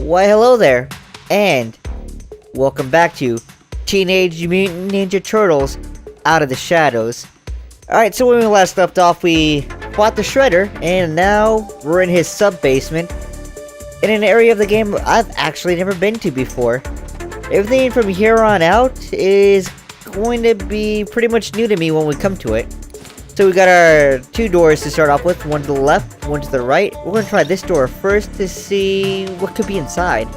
Why hello there, and welcome back to Teenage Mutant Ninja Turtles Out of the Shadows. Alright, so when we last left off, we fought the Shredder, and now we're in his sub-basement, in an area of the game I've actually never been to before. Everything from here on out is going to be pretty much new to me when we come to it. So we got our two doors to start off with, one to the left, one to the right. We're going to try this door first to see what could be inside.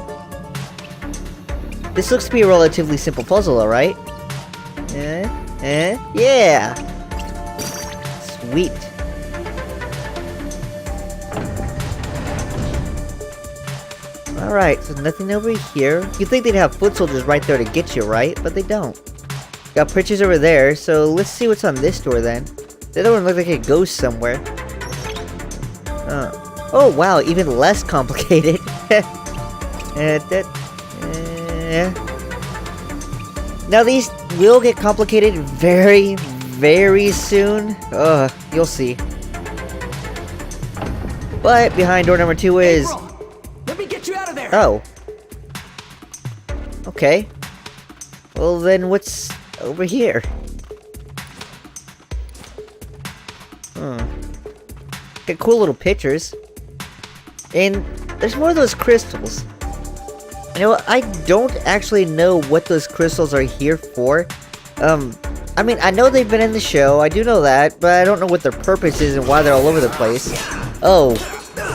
This looks to be a relatively simple puzzle, alright? Yeah! Sweet. Alright, so nothing over here. You'd think they'd have foot soldiers right there to get you, right? But they don't. Got pictures over there, so let's see what's on this door then. The other one looks like it goes somewhere. Oh wow, even less complicated. Now these will get complicated very, very soon. You'll see. But behind door number 2 is... April, let me get you out of there! Oh. Okay. Well then what's over here? Got cool little pictures. And there's more of those crystals. You know what? I don't actually know what those crystals are here for. I mean, I know they've been in the show, I do know that, but I don't know what their purpose is and why they're all over the place. Oh,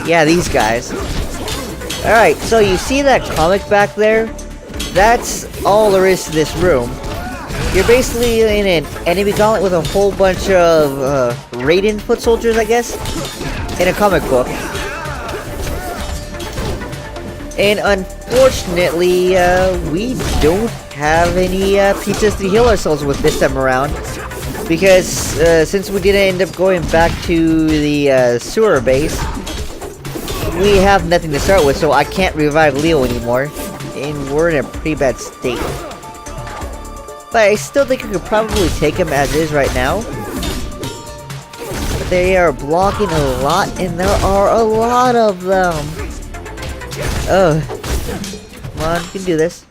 yeah, these guys. Alright, so you see that comic back there? That's all there is to this room. You're basically in an enemy gauntlet with a whole bunch of, Raiden foot soldiers, I guess? In a comic book. And unfortunately, we don't have any, pizzas to heal ourselves with this time around. Because, since we didn't end up going back to the, sewer base, we have nothing to start with, so I can't revive Leo anymore. And we're in a pretty bad state. But I still think I could probably take him as is right now. But they are blocking a lot, and there are a lot of them. Come on, you can do this.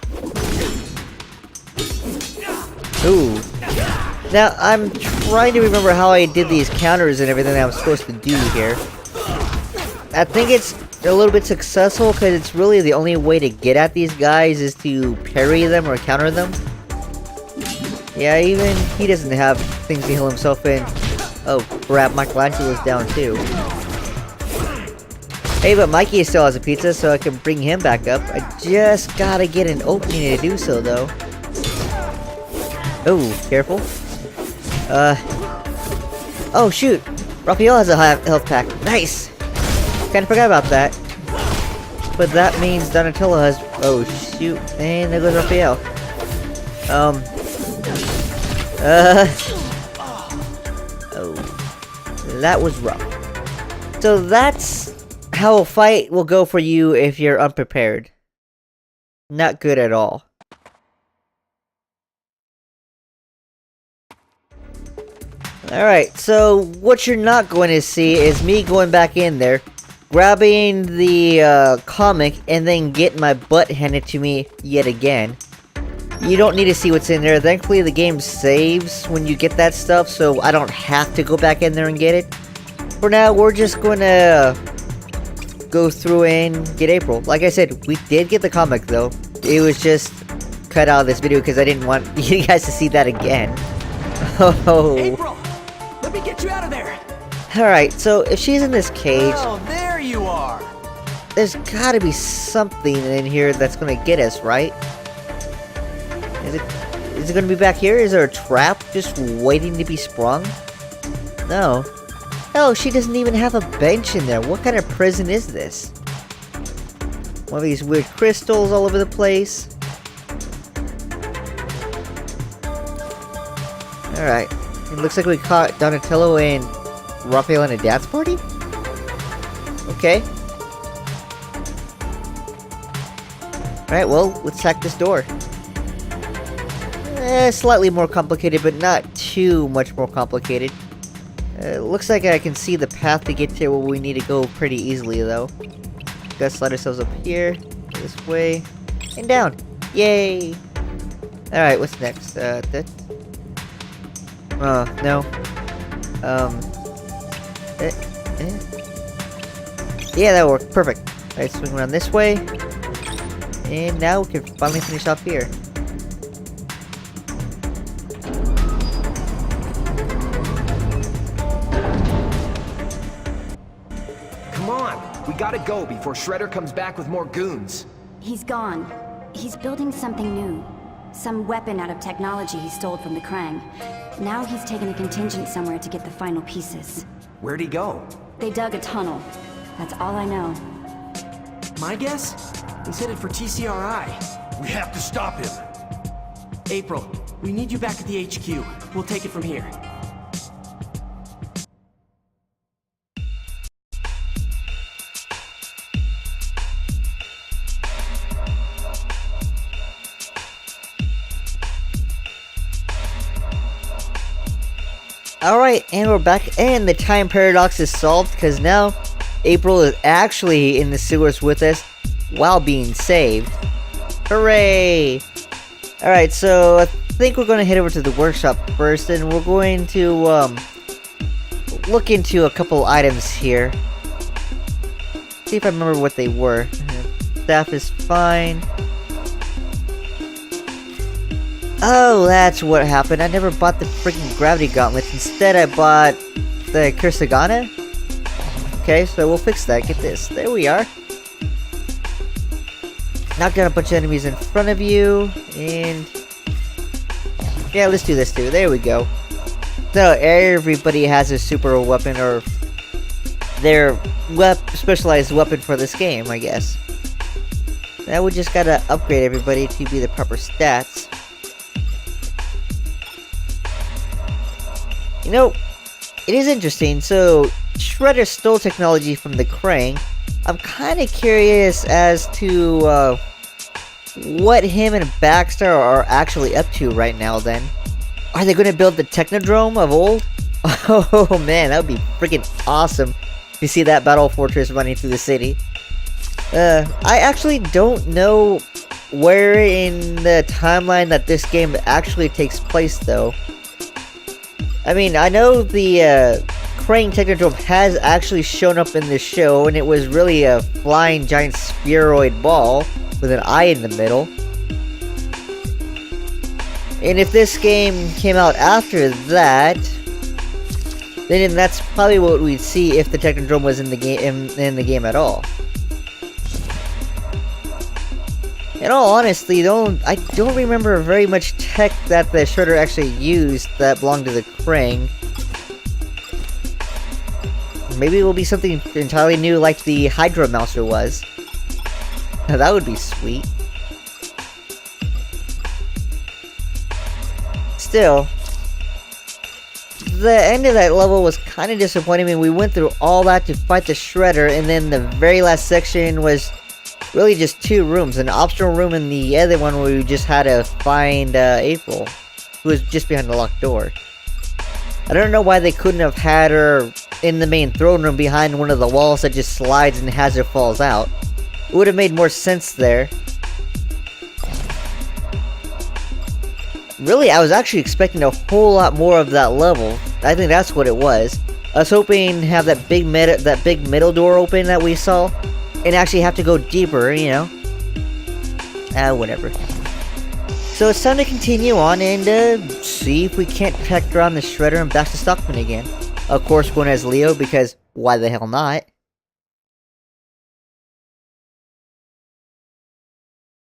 Ooh. Now, I'm trying to remember how I did these counters and everything that I'm supposed to do here. I think it's a little bit successful, because it's really the only way to get at these guys is to parry them or counter them. Yeah, even he doesn't have things to heal himself in. Oh crap, Michelangelo's down too. Hey, but Mikey still has a pizza, so I can bring him back up. I just gotta get an opening to do so, though. Oh, careful. Oh shoot! Raphael has a high health pack. Nice! Kinda forgot about that. But that means Donatello has... Oh shoot, and there goes Raphael. Oh, that was rough. So that's how a fight will go for you if you're unprepared. Not good at all. Alright, so what you're not going to see is me going back in there, grabbing the comic, and then getting my butt handed to me yet again. You don't need to see what's in there. Thankfully, the game saves when you get that stuff, so I don't have to go back in there and get it. For now, we're just gonna go through and get April. Like I said, we did get the comic, though. It was just cut out of this video because I didn't want you guys to see that again. Oh. April, let me get you out of there. Alright, so if she's in this cage... Oh, there you are. There's gotta be something in here that's gonna get us, right? Is it gonna be back here? Is there a trap just waiting to be sprung? No. Hell, she doesn't even have a bench in there. What kind of prison is this? One of these weird crystals all over the place. Alright. It looks like we caught Donatello and Raphael in a dance party? Okay. Alright, well, let's hack this door. Slightly more complicated, but not too much more complicated. Looks like I can see the path to get to where we need to go pretty easily, though. Gotta slide ourselves up here. This way. And down. Yay! Alright, what's next? That... no. Yeah, that worked. Perfect. Alright, swing around this way. And now we can finally finish off here. Come on, we gotta go before Shredder comes back with more goons. He's gone. He's building something new. Some weapon out of technology he stole from the Krang. Now he's taken a contingent somewhere to get the final pieces. Where'd he go? They dug a tunnel. That's all I know. My guess? He's headed for TCRI. We have to stop him. April, we need you back at the HQ. We'll take it from here. Alright, and we're back, and the time paradox is solved, because now April is actually in the sewers with us while being saved. Hooray! Alright, so I think we're going to head over to the workshop first, and we're going to look into a couple items here. See if I remember what they were. Staff is fine. Oh, that's what happened. I never bought the freaking gravity gauntlets. Instead, I bought the Kursagana. Okay, so we'll fix that. Get this. There we are. Knock down a bunch of enemies in front of you. And... yeah, let's do this too. There we go. So, everybody has a super weapon, or their specialized weapon for this game, I guess. Now we just gotta upgrade everybody to be the proper stats. You know, it is interesting. So, Shredder stole technology from the Krang. I'm kind of curious as to what him and Baxter are actually up to right now, then. Are they going to build the Technodrome of old? Oh man, that would be freaking awesome to see that battle fortress running through the city. I actually don't know where in the timeline that this game actually takes place, though. I mean, I know the Krang Technodrome has actually shown up in this show, and it was really a flying giant spheroid ball with an eye in the middle. And if this game came out after that, then that's probably what we'd see if the Technodrome was in the game in the game at all. In all honesty, I don't remember very much tech that the Shredder actually used that belonged to the Krang. Maybe it will be something entirely new like the Hydra Mouser was. That would be sweet. Still, the end of that level was kind of disappointing. I mean, we went through all that to fight the Shredder, and then the very last section was really just two rooms, an optional room and the other one where we just had to find April, who was just behind the locked door. I don't know why they couldn't have had her in the main throne room behind one of the walls that just slides and Hazard falls out. It would have made more sense there. Really, I was actually expecting a whole lot more of that level. I think that's what it was. I was hoping to have that big middle door open that we saw, and actually have to go deeper, you know. Whatever. So it's time to continue on and see if we can't track around the Shredder and back to Stockman again. Of course, going as Leo, because why the hell not?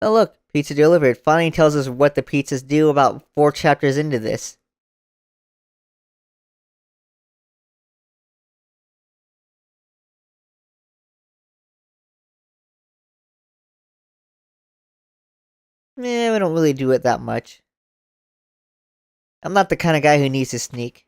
Oh look, pizza delivered. Finally tells us what the pizzas do about 4 chapters into this. Eh, we don't really do it that much. I'm not the kind of guy who needs to sneak.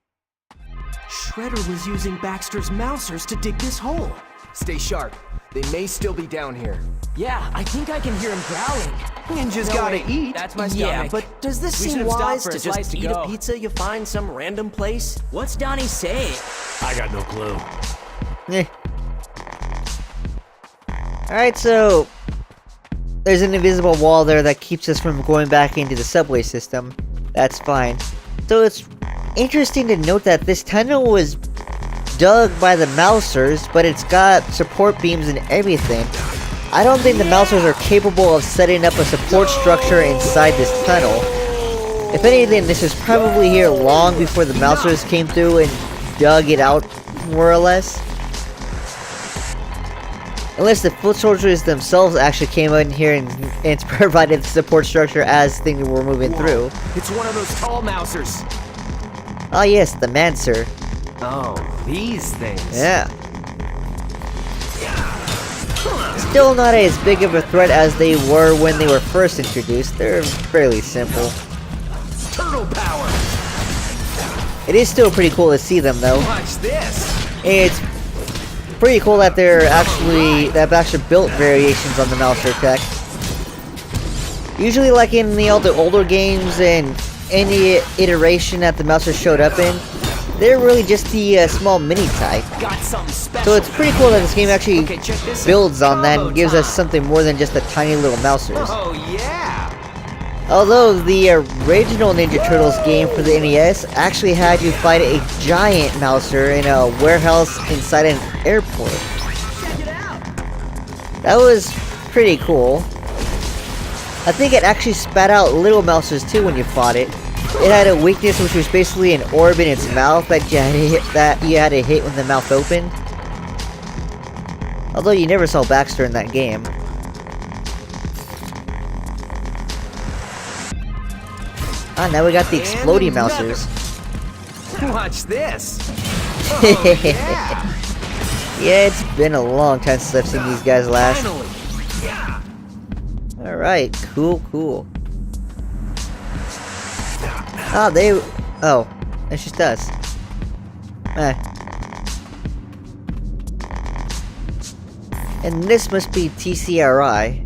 Shredder was using Baxter's mousers to dig this hole. Stay sharp. They may still be down here. Yeah, I think I can hear him growling. Ninjas gotta eat. That's my stomach. Yeah, but does this seem wise to just eat a pizza you find some random place? What's Donnie saying? I got no clue. Eh. Alright, so there's an invisible wall there that keeps us from going back into the subway system. That's fine. So it's interesting to note that this tunnel was dug by the Mousers, but it's got support beams and everything. I don't think the Mousers are capable of setting up a support structure inside this tunnel. If anything, this is probably here long before the Mousers came through and dug it out, more or less. Unless the foot soldiers themselves actually came in here and provided the support structure as things were moving through. It's one of those tall Mousers. Ah yes, the Mancer. Oh, these things. Yeah. Still not as big of a threat as they were when they were first introduced. They're fairly simple. Turtle power. It is still pretty cool to see them though. Watch this. It's pretty cool that they've actually built variations on the Mouser tech. Usually, like in all the older games and any iteration that the Mouser showed up in, they're really just the small mini type. Got something special. So it's pretty cool that this game actually check this builds out. on that and Combo gives us time. something more than just the tiny little Mousers. Oh yeah. Although the original Ninja Turtles game for the NES actually had you fight a giant Mouser in a warehouse inside an airport. That was pretty cool. I think it actually spat out little Mousers too when you fought it. It had a weakness which was basically an orb in its mouth that you had to hit when the mouth opened. Although you never saw Baxter in that game. Ah, now we got the exploding Mousers. Watch this. Oh, yeah. Yeah, it's been a long time since I've seen these guys last. Finally. Yeah. Alright, cool. Ah, oh, it's just us. And this must be TCRI.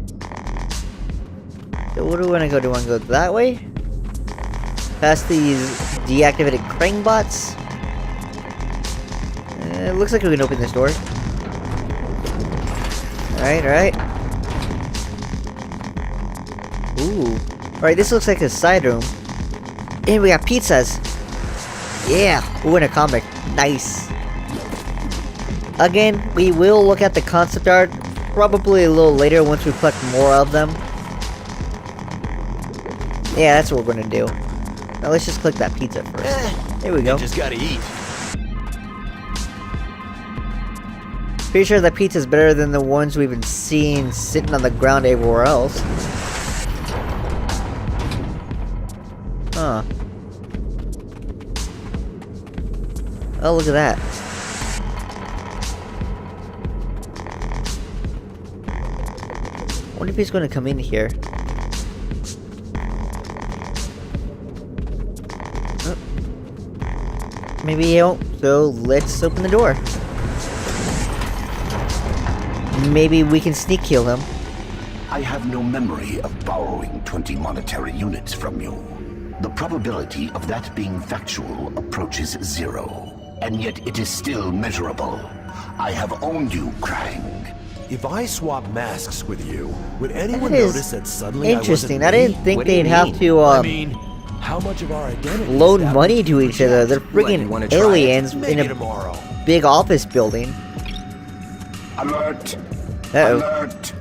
So where do we want to go? Do we want to go that way? Past these deactivated Krang bots? It looks like we can open this door. Alright. Ooh. Alright, this looks like a side room. And we got pizzas! Yeah! Ooh, and a comic. Nice. Again, we will look at the concept art probably a little later once we collect more of them. Yeah, that's what we're gonna do. Now let's just click that pizza first. There we go. Just gotta eat. Pretty sure that pizza's better than the ones we've been seeing sitting on the ground everywhere else. Huh. Oh, look at that. I wonder if he's gonna come in here. Oh. Maybe he won't, so let's open the door. Maybe we can sneak kill him. I have no memory of borrowing 20 monetary units from you. The probability of that being factual approaches 0. And yet it is still measurable. I have owned you, Krang. If I swap masks with you, would anyone That is notice that suddenly interesting. I I wasn't didn't me? think What do you they'd have mean? to I mean, how much of our identity loan is money established to each other. They're What, you wanna friggin' try it? aliens Maybe in a tomorrow. big office building. Alert! Uh-oh. Alert!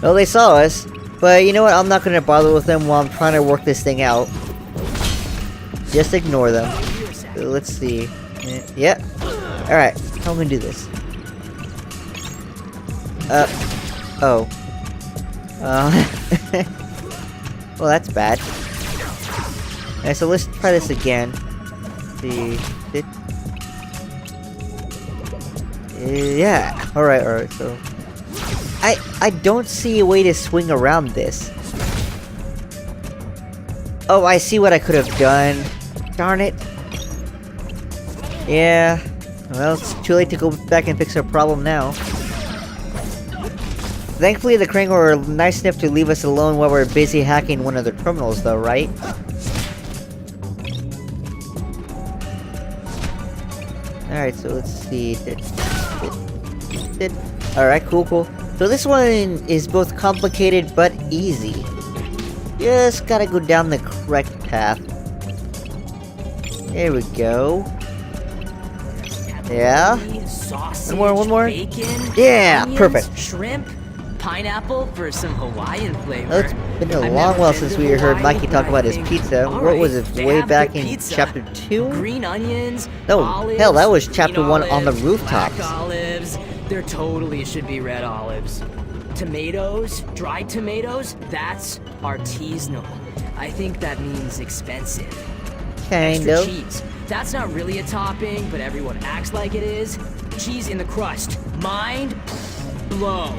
Well, they saw us, but you know what? I'm not gonna bother with them while I'm trying to work this thing out. Just ignore them. Let's see. Yep. Alright, how am I gonna do this? Oh. Well, that's bad. Alright, so let's try this again. See. Yeah. Alright, so... I don't see a way to swing around this. Oh, I see what I could have done. Darn it. Yeah. Well, it's too late to go back and fix our problem now. Thankfully, the Krang were nice enough to leave us alone while we're busy hacking one of their terminals, though, right? Alright, so let's see. Alright, cool. So this one is both complicated but easy. Just gotta go down the correct path. There we go. Yeah. Sausage, One more. Bacon, Yeah, onions, perfect. Shrimp, pineapple for some Hawaiian flavor. Well, it's been a I've long never while been since to we heard Hawaii, Mikey talk but about I his think- pizza. all What was right, it? they Way have back good in pizza. chapter 2? Green onions. No, olives, hell, that was green chapter 1 on the olives, rooftops. Black olives. There totally should be red olives. Tomatoes, dried tomatoes, that's artisanal. I think that means expensive. Kind Extra of. cheese. That's not really a topping, but everyone acts like it is. Cheese in the crust. Mind blown.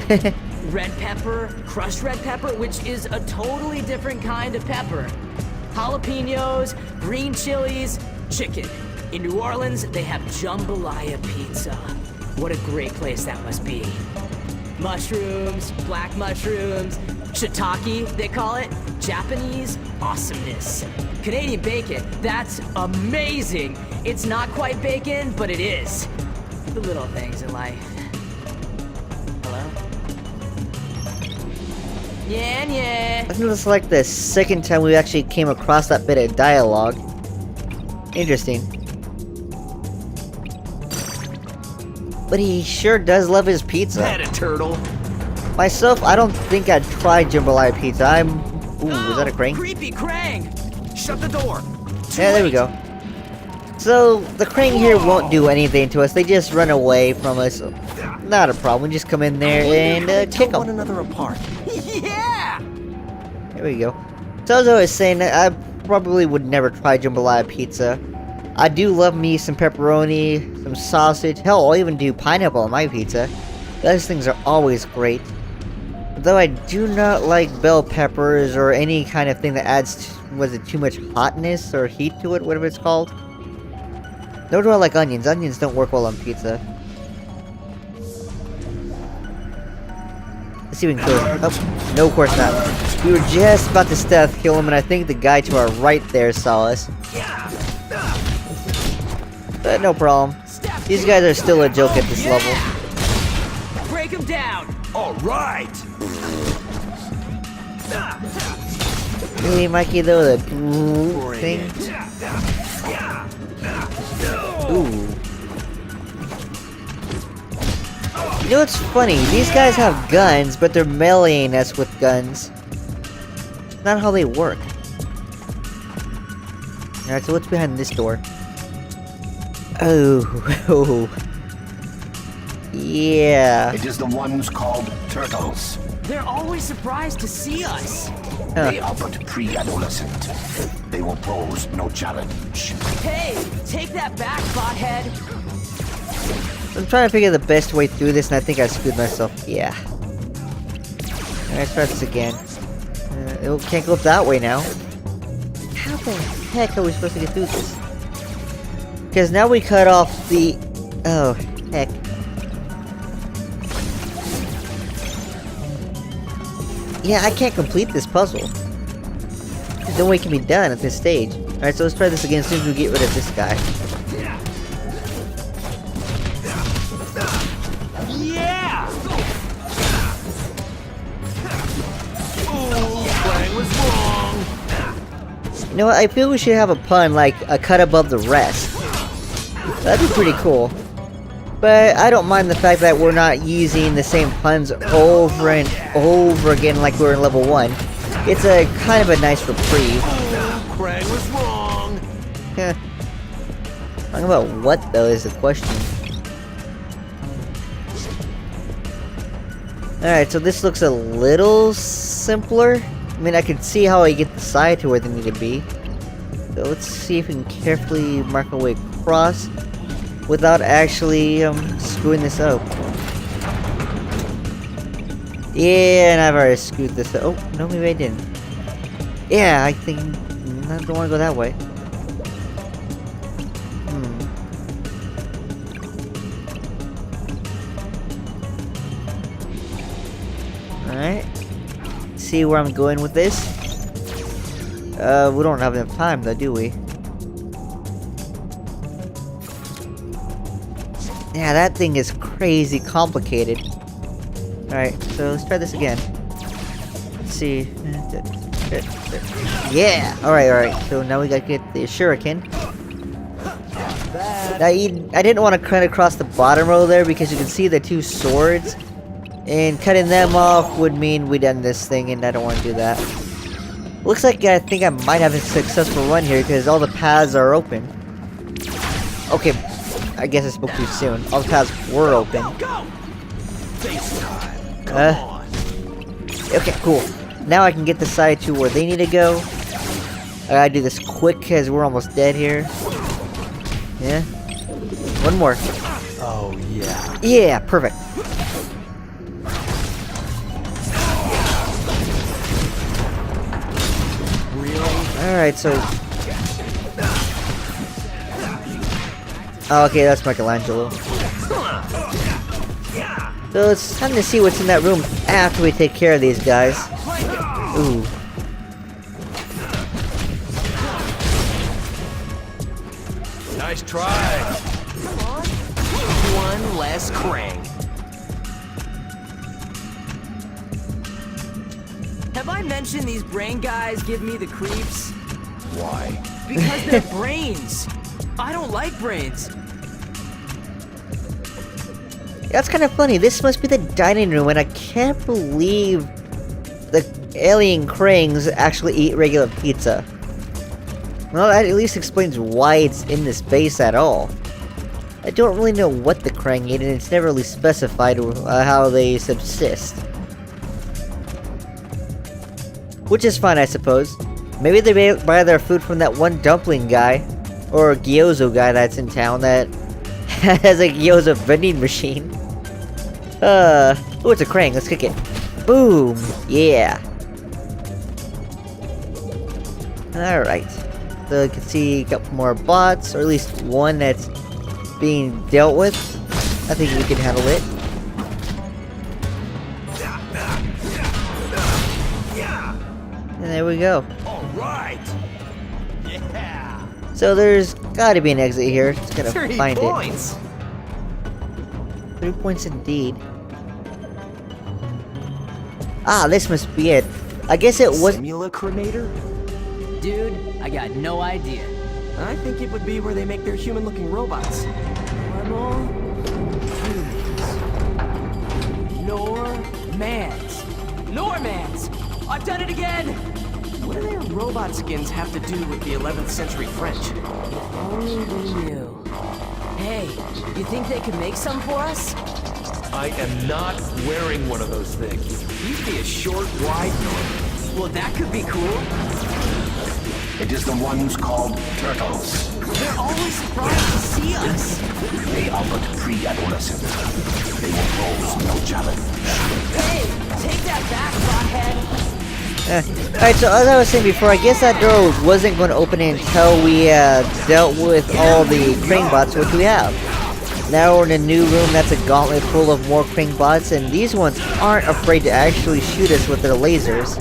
Red pepper, crushed red pepper, which is a totally different kind of pepper. Jalapenos, green chilies, chicken. In New Orleans, they have jambalaya pizza. What a great place that must be. Mushrooms, black mushrooms, shiitake, they call it. Japanese awesomeness. Canadian bacon, that's amazing. It's not quite bacon, but it is. The little things in life. Hello? Yeah. I think this is like the second time we actually came across that bit of dialogue. Interesting. But he sure does love his pizza. That a turtle? Myself, I don't think I'd try jambalaya pizza. Ooh, is that a crane? Creepy Krang! Shut the door. Yeah, there we go. So, the crane here won't do anything to us. They just run away from us. Not a problem. We just come in there and kick one them. another apart. Yeah! There we go. So as I was saying, I probably would never try jambalaya pizza. I do love me some pepperoni, some sausage. Hell, I'll even do pineapple on my pizza. Those things are always great. Though I do not like bell peppers or any kind of thing that adds, was it too much hotness or heat to it, whatever it's called. Nor do I like onions. Onions don't work well on pizza. Let's see if we can kill him. Oh, no, of course not. We were just about to stealth kill him, and I think the guy to our right there saw us. But no problem. These guys are still a joke at this level. Break him down! All right. Really, Mikey, though, the thing? Ooh. You know what's funny? These guys have guns, but they're meleeing us with guns. Not how they work. Alright, so what's behind this door? Oh. Yeah. It is the ones called turtles. They're always surprised to see us. They are but pre-adolescent. They will pose no challenge. Hey, take that back, bothead. I'm trying to figure the best way through this, and I think I screwed myself. Yeah. Alright, try this again. It can't go up that way now. How the heck are we supposed to get through this? Because now we cut off the... Oh, heck. Yeah, I can't complete this puzzle. There's no way it can be done at this stage. Alright, so let's try this again as soon as we get rid of this guy. Yeah! Krang was wrong. You know what, I feel we should have a pun like a cut above the rest. That'd be pretty cool. But I don't mind the fact that we're not using the same puns over and over again like we're in level 1. It's a kind of a nice reprieve. Krang was wrong. Yeah. Talking about what though is the question. Alright, so this looks a little simpler. I mean, I can see how I get the side to where they need to be. So let's see if we can carefully mark our way across without actually screwing this up. Yeah, and I've already screwed this up. Oh, no, maybe I didn't. Yeah, I think I don't want to go that way. Alright. See where I'm going with this? We don't have enough time though, do we? Yeah, that thing is crazy complicated. Alright, so let's try this again. Let's see. Yeah! Alright. So now we gotta get the shuriken. Now, I didn't want to cut across the bottom row there because you can see the two swords. And cutting them off would mean we'd end this thing, and I don't want to do that. Looks like I think I might have a successful run here because all the paths are open. Okay, I guess I spoke too soon. All the paths were open. Okay, cool. Now I can get the side to where they need to go. I gotta do this quick because we're almost dead here. Yeah. One more. Oh, yeah. Yeah, perfect. Alright, so... Oh, okay, that's Michelangelo. So it's time to see what's in that room after we take care of these guys. Ooh. Nice try. One less Krang. Have I mentioned these brain guys give me the creeps? Why? Because they're brains. I don't like brains. That's kind of funny. This must be the dining room, and I can't believe the alien Krangs actually eat regular pizza. Well, that at least explains why it's in this base at all. I don't really know what the Krang eat, and it's never really specified how they subsist. Which is fine, I suppose. Maybe they buy their food from that one dumpling guy, or gyozo guy that's in town that has a gyoza vending machine. Oh, it's a Krang, let's kick it. Boom! Yeah! Alright. So you can see a couple more bots, or at least one that's being dealt with. I think we can handle it. And there we go. All right. Yeah. So there's gotta be an exit here. Just gotta 3 find points. it. 3 points indeed. Ah, this must be it. I guess it was. Simulacremator? Dude, I got no idea. I think it would be where they make their human-looking robots. Normal humans. Normans. Normans! I've done it again! What do their robot skins have to do with the 11th century French? If only we knew. Hey, you think they could make some for us? I am not wearing one of those things. You'd be a short, wide norm. Well, that could be cool. It is the ones called turtles. They're always surprised to see us. They are but pre-adolescent. They will pose no challenge. Hey, take that back, bothead. Alright, so as I was saying before, I guess that door wasn't going to open until we dealt with all the Krang bots, which we have. Now we're in a new room that's a gauntlet full of more Krang bots, and these ones aren't afraid to actually shoot us with their lasers.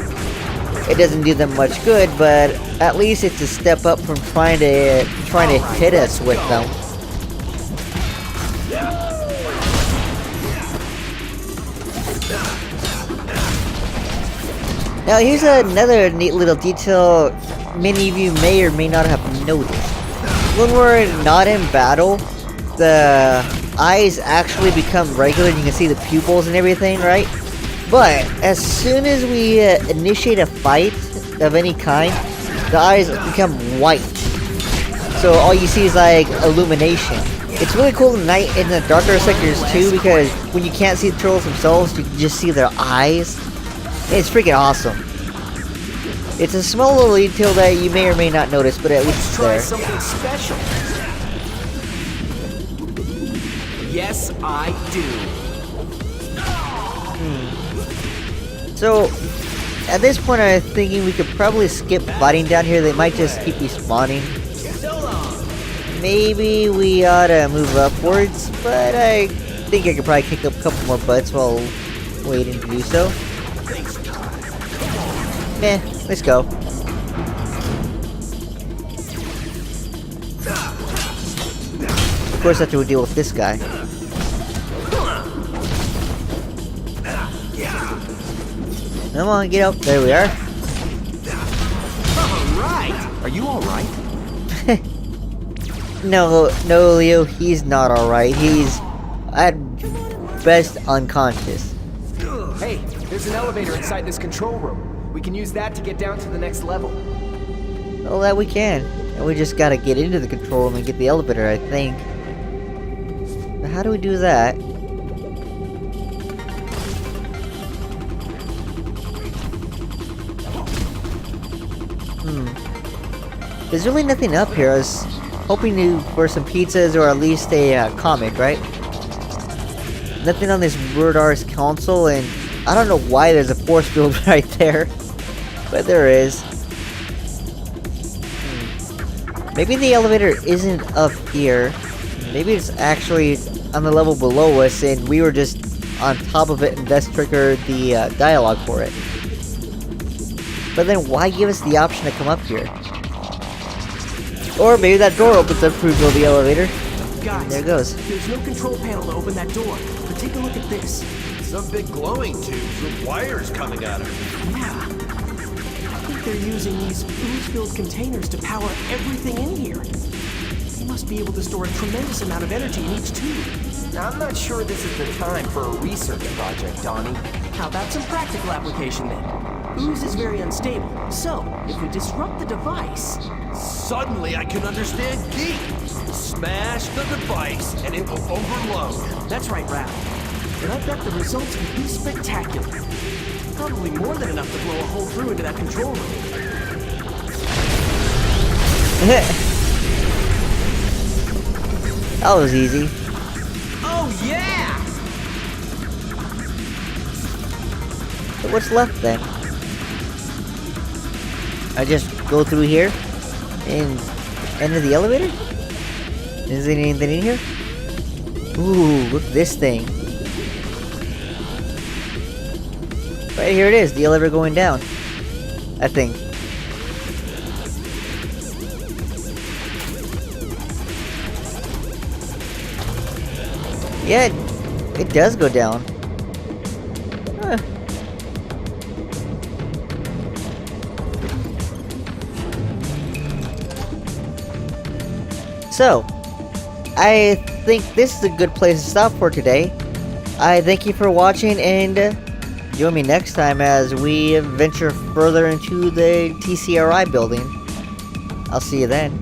It doesn't do them much good, but at least it's a step up from trying to hit us with them. Now here's another neat little detail many of you may or may not have noticed. When we're not in battle, the eyes actually become regular and you can see the pupils and everything, right? But as soon as we initiate a fight of any kind, the eyes become white. So all you see is like illumination. It's really cool at night in the darker sectors too, because when you can't see the turtles themselves, you can just see their eyes. It's freaking awesome. It's a small little detail that you may or may not notice, but at least it's Try there. something special. Yes, I do. So, at this point I'm thinking we could probably skip fighting down here. They might just keep respawning. Maybe we ought to move upwards, but I think I could probably kick up a couple more butts while waiting to do so. Let's go. Of course I have to deal with this guy. Come on, get up. There we are. Alright! Are you alright? No, Leo, he's not alright. He's, at best, unconscious. Hey, there's an elevator inside this control room. We can use that to get down to the next level. Well, that we can. And we just gotta get into the control room and get the elevator, I think. But how do we do that? There's really nothing up here. I was hoping for some pizzas or at least a comic, right? Nothing on this Word Arts console, and I don't know why there's a force field right there. But there is. Maybe the elevator isn't up here. Maybe it's actually on the level below us and we were just on top of it and thus triggered the dialogue for it. But then why give us the option to come up here? Or maybe that door opens up to reveal the elevator. Guys, there it goes. There's no control panel to open that door. But take a look at this. Some big glowing tubes with wires coming out of it. Yeah. I think they're using these ooze-filled containers to power everything in here. They must be able to store a tremendous amount of energy in each tube. Now, I'm not sure this is the time for a research project, Donnie. How about some practical application then? Ooze is very unstable, so if we disrupt the device... Suddenly I can understand geek. Smash the device and it will overload. That's right, Raph. And I bet the results will be spectacular. Probably more than enough to blow a hole through into that control room. That was easy. Oh, yeah! So what's left then? I just go through here and enter the elevator? Is there anything in here? Ooh, look at this thing. Right here it is, the elevator going down. I think. Yeah, it does go down. Huh. So, I think this is a good place to stop for today. I thank you for watching and join me next time as we venture further into the TCRI building. I'll see you then.